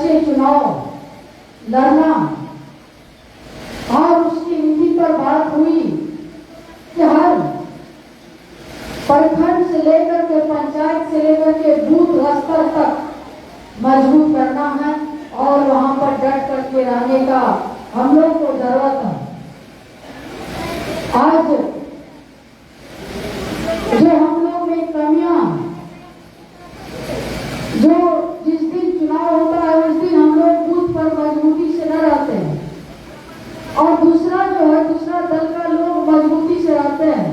से चुनाव लड़ना और उसकी नीति पर बात हुई कि हर प्रखंड से लेकर के पंचायत से लेकर के बूथ स्तर तक मजबूत करना है और वहां पर डट करके रहने का हम लोग को जरूरत है। आज जो हम लोग में कमियां, जो जिस दिन चुनाव होता है उस दिन हम लोग बूथ पर मजबूती से न रहते हैं और दूसरा जो है दूसरा दल का लोग मजबूती से रहते हैं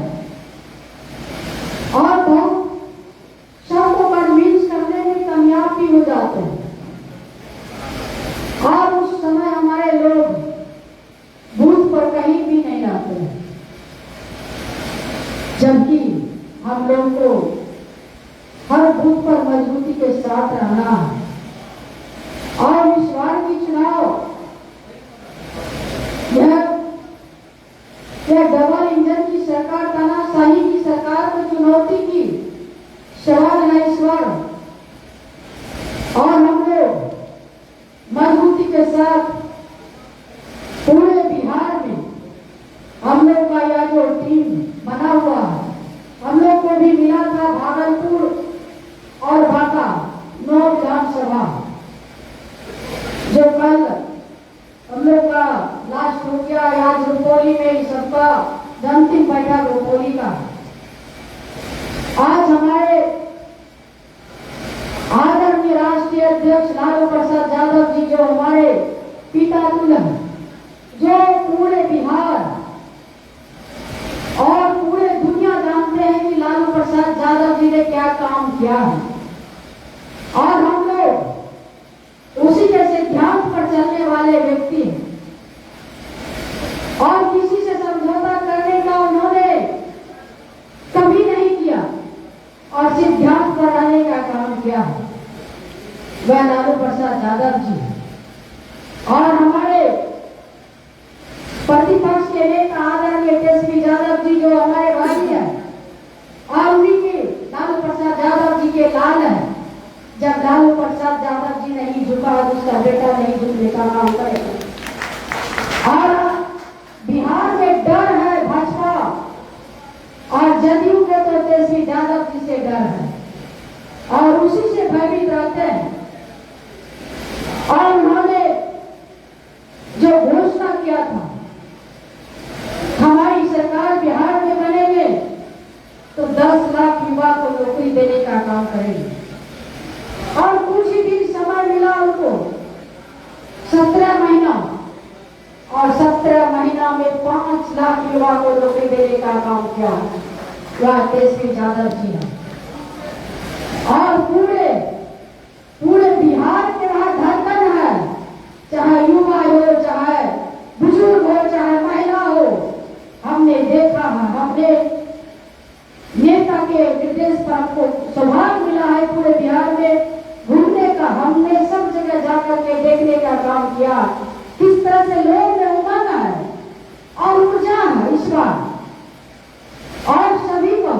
और बहुत सबको कन्विंस करने में कामयाब भी हो जाते हैं और उस समय हमारे लोग बूथ पर कहीं भी नहीं आते हैं, जबकि हम लोग को हर बूथ पर मजबूती के साथ रहना है। और इस बार की चुनाव यह डबल इंजन की सरकार, तानाशाही की सरकार को चुनौती की सवाल है इस बार और हम लोग मजबूती के साथ पूरे बिहार में हम लोग का यह जो टीम बना हुआ है, हम लोग को भी मिला था भागलपुर और बांका 9 विधानसभा, जो कल हम लोग का लास्ट हो गया। आज रुपौली में सबका अंतिम बैठक रुपौली का। आज हमारे आदरणीय राष्ट्रीय अध्यक्ष लालू प्रसाद यादव जी, जो हमारे पिता तुल्य हैं, जो पूरे बिहार और पूरे दुनिया जानते हैं कि लालू प्रसाद यादव जी ने क्या काम किया है और हम लोग उसी के सिद्धांत पर चलने वाले व्यक्ति हैं और किसी से समझौता करने का उन्होंने कभी नहीं किया और सिद्धांत पर रहने का काम किया है वह लालू प्रसाद यादव जी। और हमारे प्रतिपक्ष के नेता आदरणीय तेजस्वी यादव जी, जो हमारे भाई हैं और उन्हीं के लालू प्रसाद यादव जी के लाल हैं। जब लालू प्रसाद यादव जी नहीं झुका तो उसका बेटा नहीं झुकने का काम करेगा। और बिहार में डर है भाजपा और जदयू को तो तेजस्वी यादव जी से डर है और उसी से भयभीत रहते हैं। और उन्होंने जो घोषणा किया था हमारी सरकार बिहार में बनेंगे तो 10 लाख युवा को नौकरी देने का काम करेंगे और कुछ ही दिन समय मिला उनको 17 महीना और 17 महीना में 5 लाख युवा को नौकरी देने का काम किया वह तेजस्वी यादव जी ने। और पूरे बिहार के वहां धड़कन है, चाहे युवा हो, चाहे बुजुर्ग हो, चाहे महिला हो। हमने देखा है, हमने नेता के निर्देश पर हमको सौभाग्य मिला है पूरे बिहार में घूमने का। हमने सब जगह जाकर के देखने का काम किया किस तरह से लोग में उमंग है और ऊर्जा है इस बार और सभी को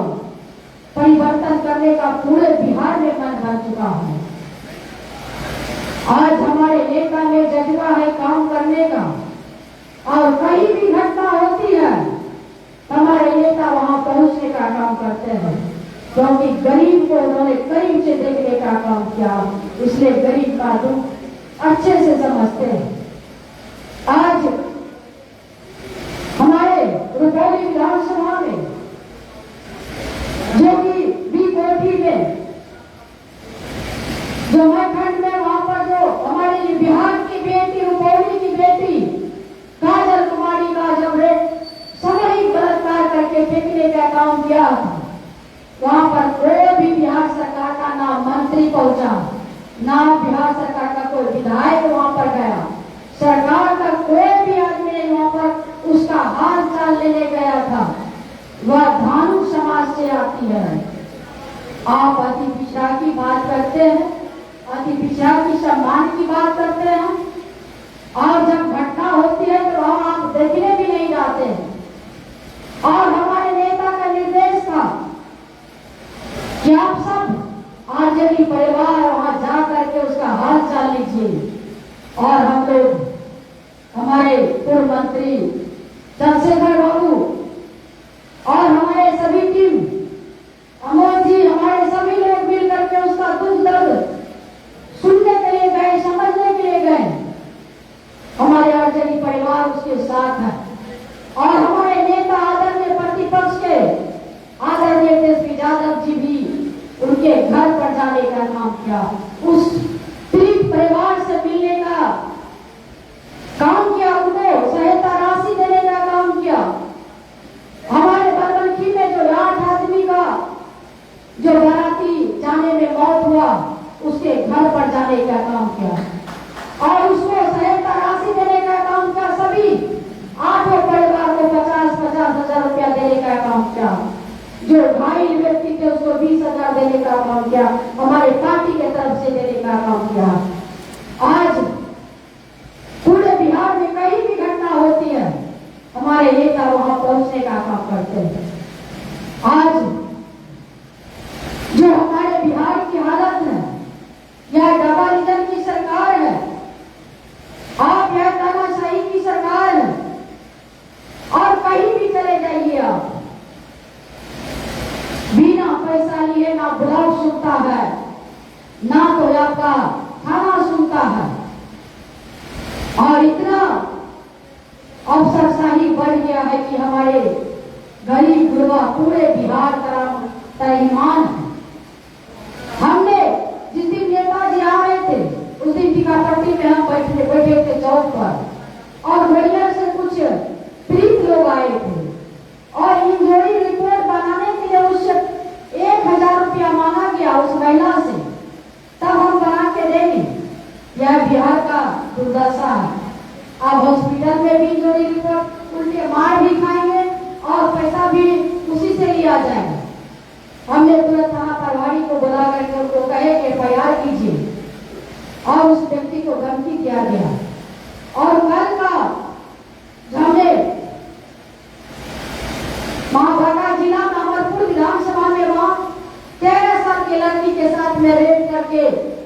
परिवर्तन करने का पूरे बिहार में मन बन चुका है। आज हमारे नेता में जज्बा है काम करने का और कहीं भी घटना होती है हमारे नेता वहां पहुंचने का काम करते हैं, क्योंकि गरीब को उन्होंने करीब से देखने का काम किया, इसलिए गरीब का दुख अच्छे से समझते हैं। आज हमारे रुपौली विधानसभा में जो कि बी कोठी में जो खंड में वहां पर जो हमारी बिहार की बेटी रुपौली की बेटी काजल कुमारी का जब सामूहिक बलात्कार करके फेंकने का काम किया था, वहां पर कोई भी बिहार सरकार का ना मंत्री पहुंचा, ना बिहार सरकार का कोई विधायक वहां पर गया, सरकार का कोई भी आदमी नहीं वहां पर उसका हाल चाल लेने गया था। वह धानु समाज से आती है। आप अति पिछड़ा की बात करते हैं, अति पिछड़ा की सम्मान की बात करते हैं और जब घटना होती है तो वहां आप देखने भी नहीं जाते हैं। और हमारे नेता का निर्देश था कि आप सब आरजेडी परिवार वहां जा करके उसका हाल चाल लीजिए, उस पीड़ित परिवार से मिलने का काम किया, उनको सहायता राशि देने का काम किया। हमारे बरबनखी में जो 8 आदमी का जो बाराती जाने में मौत हुआ, उसके घर पर जाने का काम किया और उसको सहायता राशि देने का काम किया। सभी 8 परिवार को 50-50 हजार रुपया देने का काम किया। जो घायल व्यक्ति थे उसको 20,000 देने का काम किया, हमारे पार्टी के तरफ से देने का काम किया। आज पूरे बिहार में कहीं भी घटना होती है, हमारे नेता वहां पहुंचने का काम करते हैं। आज जो हमारे बिहार की हालत है, यह डबल इंजन की सरकार है, आप यह तानाशाही की सरकार है और कहीं भी चले जाइए आप, बिना पैसा लिए ना ब्लॉक सुनता है, ना तो आपका थाना सुनता है। और इतना अफसरशाही बढ़ गया है कि हमारे गरीब गुरबा पूरे बिहार का ईमान है। हमने जिस दिन नेताजी आ रहे थे, उस दिन टीकापट्टी में हम बैठे थे चौक पर और बढ़िया से कुछ पीड़ित लोग आए थे और इंजरी रिपोर्ट बनाने के लिए उससे 1,000 रुपया मांगा गया उस महिला से, तब हम बना के देंगे। यह बिहार का दुर्दशा है। अब हॉस्पिटल में भी इंजरी रिपोर्ट उल्टे मार भी खाएंगे और पैसा भी उसी से लिया जाएगा। हमने तुरंत थाना प्रभारी को बुला करके उनको कहे कि FIR कीजिए और उस व्यक्ति को धमकी दिया गया। और कल का हमने महाभागा जिला अमरपुर विधानसभा में वहां 13 साल की लड़की के साथ में रेप करके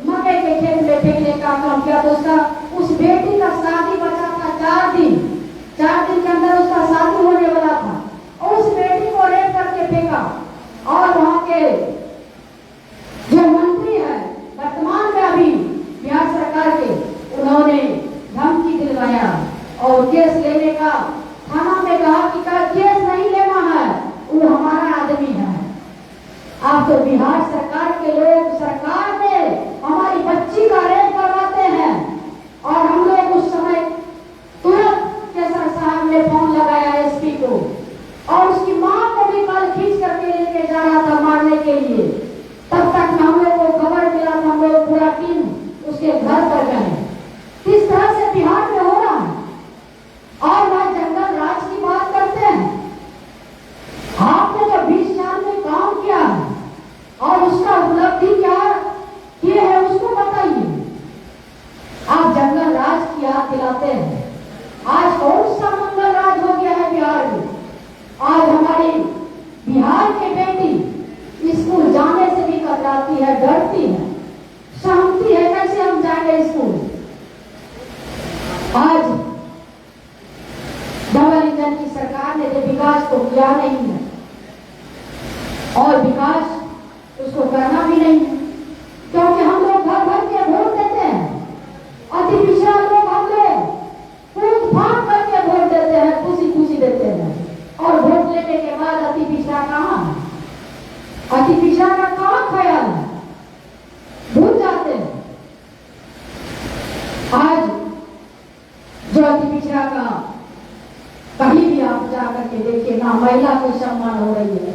मकई के खेत में फेंकने का काम किया। तो उसका उस बेटी का शादी बचा था 4 दिन के अंदर उसका शादी होने वाला था और उस बेटी को रेप करके फेंका। और वहां के जो मंत्री है वर्तमान में अभी बिहार सरकार के, उन्होंने धमकी दिलवाया और केस लेने का थाना में कहा कि केस नहीं लेना है, वो हमारा आदमी है। आप तो बिहार सरकार के लोग सरकार में हमारी बच्ची का रेप करवाते हैं और हम लोग उस समय तुरंत केसर साहब ने फोन लगाया SP को और उसकी मां को भी कल खींच करके लेके जा रहा था मारने के लिए। तब तक हम लोग को खबर मिला था, हम लोग पूरा टीम उसके घर पर गए। किस तरह से बिहार में हो रहा है और वह जंगल राज की बात करते हैं। आपने जो 20 साल में काम किया है और उसका उपलब्धि क्या किए है उसको बताइए। आप जंगल राज की याद दिलाते हैं। आज कौन सा मंगल राज हो गया है बिहार में? आज हमारी बिहार की बेटी स्कूल जाने से भी कतराती है, डरती है, सहमती है, कैसे हम जाएंगे स्कूल। आज डबल इंजन की सरकार ने जो विकास को किया नहीं है और विकास उसको करना भी नहीं है, क्योंकि हम लोग घर घर के वोट देते हैं। अति पिछड़ा लोग हम लोग कूद फांद करके वोट देते हैं, खुशी खुशी देते हैं और वोट लेने के बाद अति पिछड़ा कहाँ है? अति पिछड़ा का कहाँ ख्याल है? भूल जाते हैं। आज जो अति पिछड़ा का कहीं भी आप जाकर के देखिए, ना महिला को सम्मान हो रही है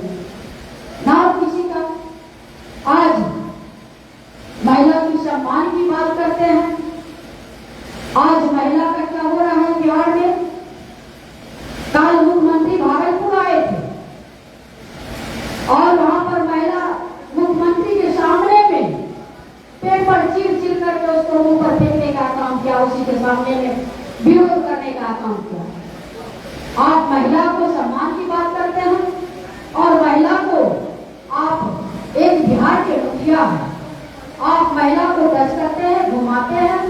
ना किसी का। आज महिला की सम्मान की बात करते हैं। आज महिला का क्या हो रहा है बिहार में? कल मुख्यमंत्री भागलपुर आए थे और वहां पर महिला मुख्यमंत्री के सामने में पेपर चीर करके उसको ऊपर फेंकने का काम किया, उसी के सामने में विरोध करने का काम किया। आप महिला को सम्मान की बात करते हैं और महिला को आप एक बिहार के मुखिया हैं, आप महिला को टच करते हैं, घुमाते हैं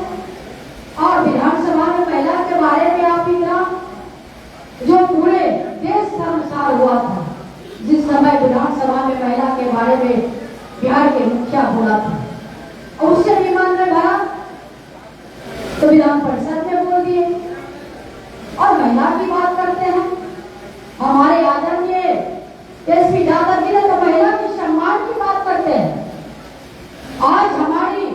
और विधानसभा में महिला के बारे में आप इतना जो पूरे देश का अनुसार हुआ था, जिस समय विधानसभा में महिला के बारे में बिहार के मुखिया बोला था और उससे भी मन में भरा तो विधान परिषद में बोल दिए और महिला की बात करते हैं। हमारे आदरणीय SP यादव जी ने तो महिला के सम्मान की बात करते हैं। आज हमारी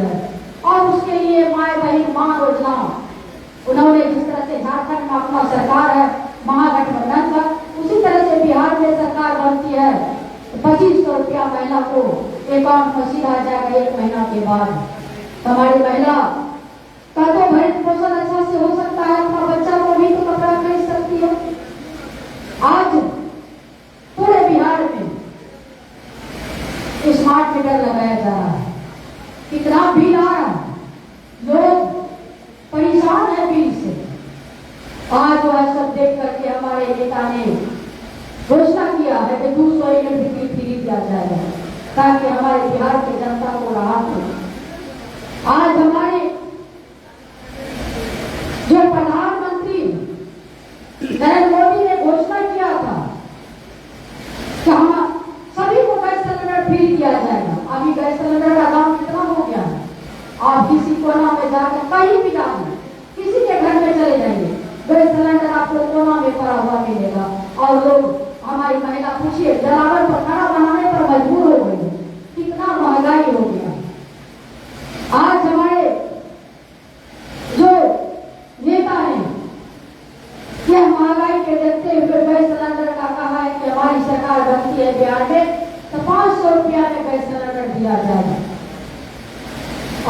है। और उसके लिए माए बहन मां योजना उन्होंने जिस तरह से झारखंड में अपना सरकार है महागठबंधन का, उसी तरह से बिहार में सरकार बनती है तो 2500 रुपया महिला को अकाउंट में सीधा जाएगा 1 महीना के बाद। हमारी महिला का तो भरण पोषण अच्छा से हो सकता है, अपना बच्चा को भी तो कपड़ा खरीद सकती है। आज पूरे बिहार में स्मार्ट मीटर लगाया जा रहा है, कितना बिल आ रहा है, लोग परेशान है बिल से। आज वह सब देख करके हमारे नेता ने घोषणा किया है कि 200 यूनिट बिजली फ्री दिया जाएगा ताकि हमारे बिहार की जनता को राहत हो। आज हमारे जो प्रधानमंत्री नरेंद्र मोदी ने घोषणा किया था कि हम सभी को गैस सिलेंडर फ्री दिया जाएगा। अभी गैस सिलेंडर का दाम कितना हो गया है, आप किसी कोना में जाकर कहीं भी जाइए, किसी के घर में चले जाइए, गैस सिलेंडर आपको कोना में पड़ा हुआ मिलेगा। और लोग, हमारी महिला पूछिए, जलावन पर खाना बनाने पर मजबूर हो गई, कितना महंगाई हो गया। आज हमारे जो नेता है यह महंगाई के देखते हुए गैस सिलेंडर का कहा है कि हमारी सरकार बनती है बिहार में तो 500 रुपया में गैस सिलेंडर दिया जाएगा।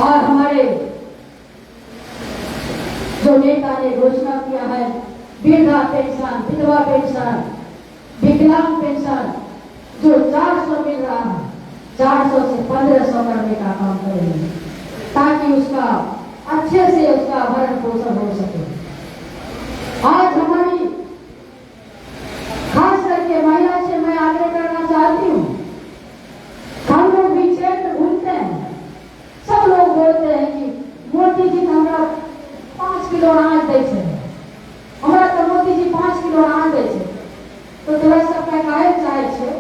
और हमारे जो नेता ने घोषणा किया है वृद्धा पेंशन, विधवा पेंशन, विकलांग पेंशन जो 400 मिल रहा है, 400 से 1500 करने का काम करेंगे ताकि उसका अच्छे से उसका भरण पोषण हो सके। आज हमारी खास करके महिला से मैं आग्रह करना चाहती हूँ, हम लोग भी क्षेत्र घूमते हैं, सब लोग बोलते हैं कि मोदी जी हमारा 5 किलो अनाज दे छे, हमारा तो मोदी जी 5 किलो अनाज दे छे, तो तोरा सब कहे चाहे छे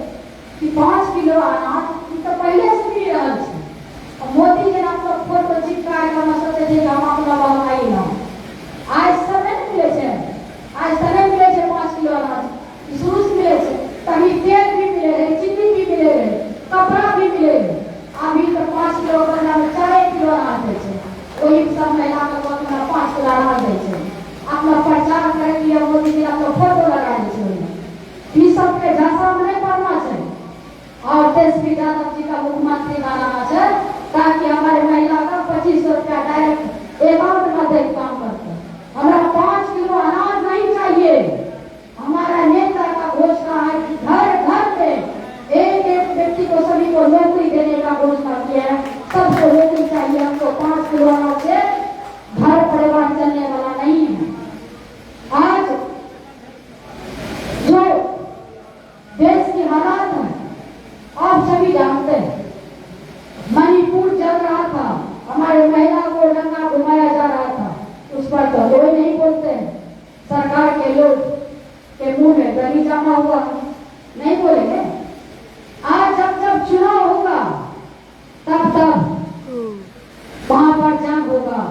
कि 5 किलो अनाज तो पहले से मिल रहा है। मोदी जी अपना फोटो चिपका के सोचे थे हम अपना महंगाई ना आज सब नहीं मिले छे, आज तने मिले छे 5 किलो अनाज शुरू से मिले छे, तभी तेल भी मिले रहे, चीनी भी मिले रहे, कपड़ा भी मिले रहे। अभी तो 5 किलो बदला में 4 किलो अनाज दे छे, वही सब महिला के अपना 5 किलो अनाज दे छे। अपना प्रचार करे के लिए मोदी जी अपना फोटो लगा दे छे। ई सब के झांसा में नहीं पड़ना चाहिए और तेजस्वी यादव जी का मुख्यमंत्री बनाना चाहिए ताकि हमारे महिला का 2500 रुपया डायरेक्ट अकाउंट में दे काम करते। हमारा 5 किलो अनाज नहीं चाहिए। हमारा नेता का घोषणा है कि घर घर पे एक व्यक्ति को, सभी को नौकरी देने का घोषणा किया है। सबको नौकरी चाहिए, हमको 5 किलो अनाज से घर परिवार चलने वाला नहीं है। आज जो देश की हालात है आप सभी जानते हैं, मणिपुर चल रहा था, हमारे महिला को नंगा घुमाया जा रहा था, उस पर तो कोई नहीं बोलते हैं। सरकार के लोग के मुंह में दही जमा हुआ, नहीं बोलेंगे। आज जब जब चुनाव होगा तब तब वहां पर जंग होगा।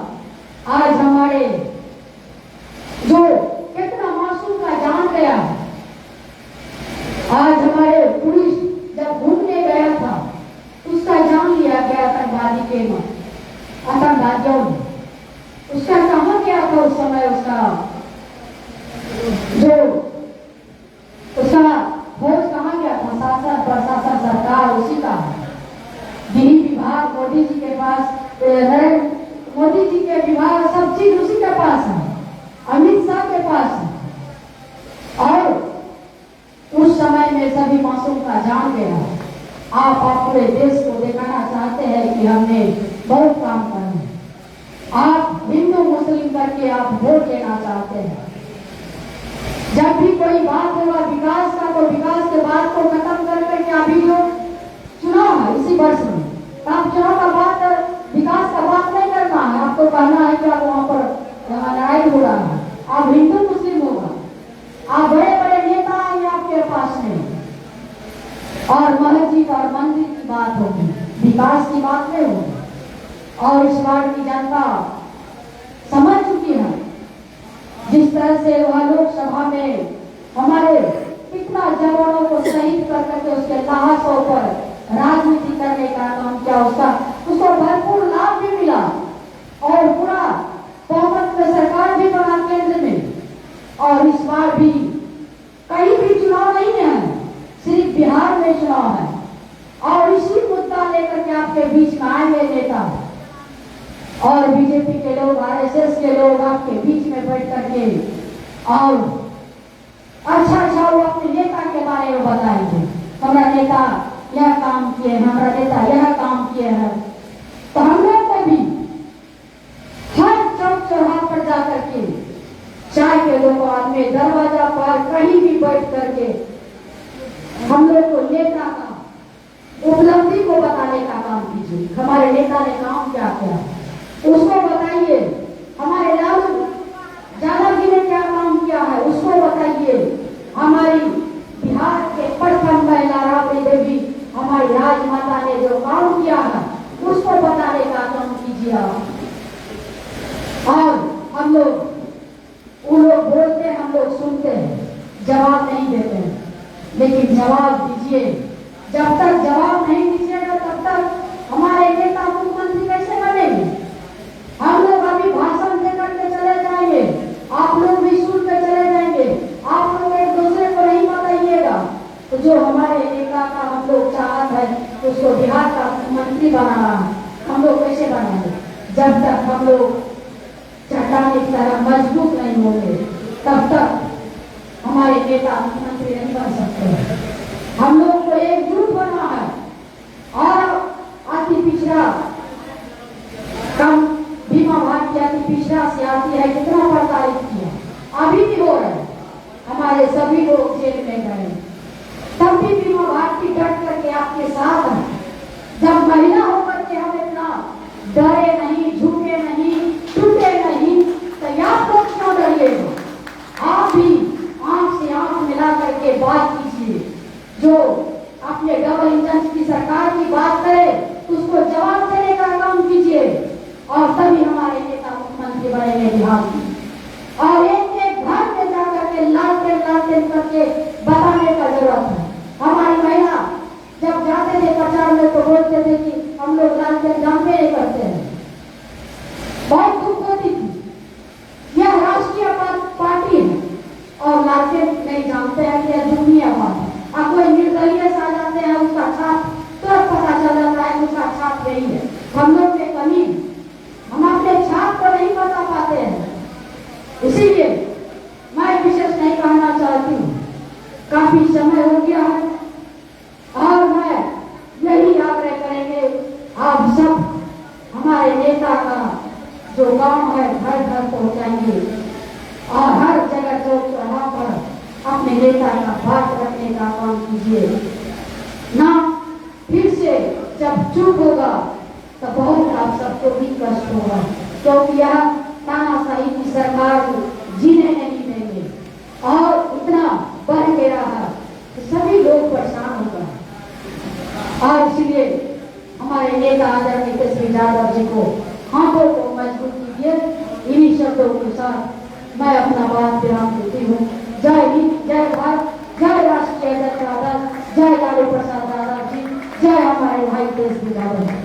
आज हमारे जो कितना मासूम का जान गया, आज हमारे पुलिस जब घूमने गया था उसका जान लिया गया आतंकवादी के आतंकवादियों ने। उसका कहाँ गया था उस समय, उसका जो उसका फौज कहाँ गया था, शासन प्रशासन सरकार उसी का है। गृह विभाग मोदी जी के पास, मोदी जी के विभाग सब चीज उसी के पास है, अमित शाह के पास है। और उस समय में सभी मासूम का जान गया। आप पूरे देश को दिखाना चाहते हैं कि हमने बहुत काम किया। आप हिंदू मुस्लिम करके आप वोट लेना चाहते हैं। जब भी कोई बात होगा विकास का, तो विकास के बात को खत्म करके अभी जो चुनाव है इसी वर्ष में, आप चुनाव का बात, विकास का बात नहीं करना है। आपको कहना है कि आप वहाँ पर लड़ाई हो रहा है, आप हिंदू मुस्लिम होगा, आप बड़े बड़े नेता आएंगे आपके पास में और मस्जिद और मंदिर की बात होगी, विकास की बात नहीं होगी। और इस बार की जनता समझ चुकी है, जिस तरह से वह लोकसभा में हमारे कितना जवानों को शहीद कर करके उसके लाशों पर राजनीति करने का काम किया, उसको भरपूर लाभ भी और बीजेपी के लोग, आरएसएस के लोग आपके बीच में बैठ करके और अच्छा वो अपने नेता के बारे में बताएंगे, हमारा नेता यह काम किए, हमारा नेता यह काम किए हैं। तो हम लोग को भी हर चौक चौराहा पर जाकर के चाय के दुकान में, दरवाजा पर, कहीं भी बैठ करके हम लोग को नेता का उपलब्धि को बताने का काम कीजिए। हमारे नेता ने काम क्या किया उसको बताइए। हमारे लालू यादव जी ने क्या काम किया है उसको बताइए। हमारी बिहार के प्रथम महिला राबड़ी देवी, हमारी राजमाता ने जो काम किया है उसको बताने का काम कीजिए। और हम लोग, वो लोग बोलते हैं, हम लोग सुनते हैं, जवाब नहीं देते हैं, लेकिन जवाब दीजिए। जब तक जवाब नहीं दीजिएगा तब तक हमारे नेता मुख्यमंत्री कैसे बनेंगे? हम लोग अभी भाषण देकर के चले जाएंगे, आप लोग भी सुन के चले जाएंगे, आप लोग एक दूसरे को नहीं बताइएगा। तो जो हमारे नेता का हम लोग चाहत है उसको बिहार का मुख्यमंत्री बनाना, हम लोग कैसे बनाएंगे? जब तक हम लोग चट्टान की तरह मजबूत नहीं होंगे तब तक हमारे नेता मुख्यमंत्री नहीं बन सकते। हम लोग को एकजुट होना है और अति पिछड़ा कम बीमा भारतीय अति पिछड़ा से आती है, कितना प्रताड़ित किया, अभी भी हो रहा है। हमारे सभी लोग जेल में गए, तब भी बीमा भारती डट करके आपके साथ है। जब महिला होकर के हम इतना डरे नहीं, झुके नहीं, टूटे नहीं, तो आप लोग क्यों डरिएगा? आप भी आंख से आंख मिला करके बात कीजिए। जो अपने डबल इंजन की सरकार की बात करे उसको जवाब देने का काम कीजिए और तभी हमारे नेता मुख्यमंत्री बनेंगे बिहार की। और एक एक घर में जाकर के लालटेन करके बताने का जरूरत है। हमारी महिला जब जाते थे प्रचार में तो बोलते थे कि हम लोग लालटेन जानते नहीं करते हैं, बहुत दुख होती थी। यह राष्ट्रीय पार्टी है और लालटेन नहीं जानते हैं कि यह दुनिया बात है। अब कोई निर्दलीय से आ जाते हैं, उसका छाप तो पता चल जाता है उसका छाप यही है। हम लोग में कमी, हम अपने छाप को नहीं बता पाते हैं। इसीलिए मैं विशेष नहीं कहना चाहती हूँ, काफी समय हो गया है और मैं यही आग्रह करेंगे आप सब हमारे नेता का जो काम है घर घर पहुंचाएंगे और हर जगह चौक चौराहा पर अपने नेता का बात रखने का काम कीजिए। ना फिर से जब चुप होगा तो बहुत आप सबको भी कष्ट होगा, क्योंकि यह तानाशाही की सरकार जीने नहीं देंगे और इतना बढ़ गया है तो सभी लोग परेशान हो गए। और इसलिए हमारे नेता आदरणीय तेजस्वी यादव जी को हाथों को मजबूत कीजिए। इन्हीं शब्दों के साथ मैं अपना बात विराम देती हूँ। जय हिंद, जय भारत, जय राष्ट्रीय जनता दल, जय लालू प्रसाद यादव जी, जय हमारे भाई तेजस्वी यादव।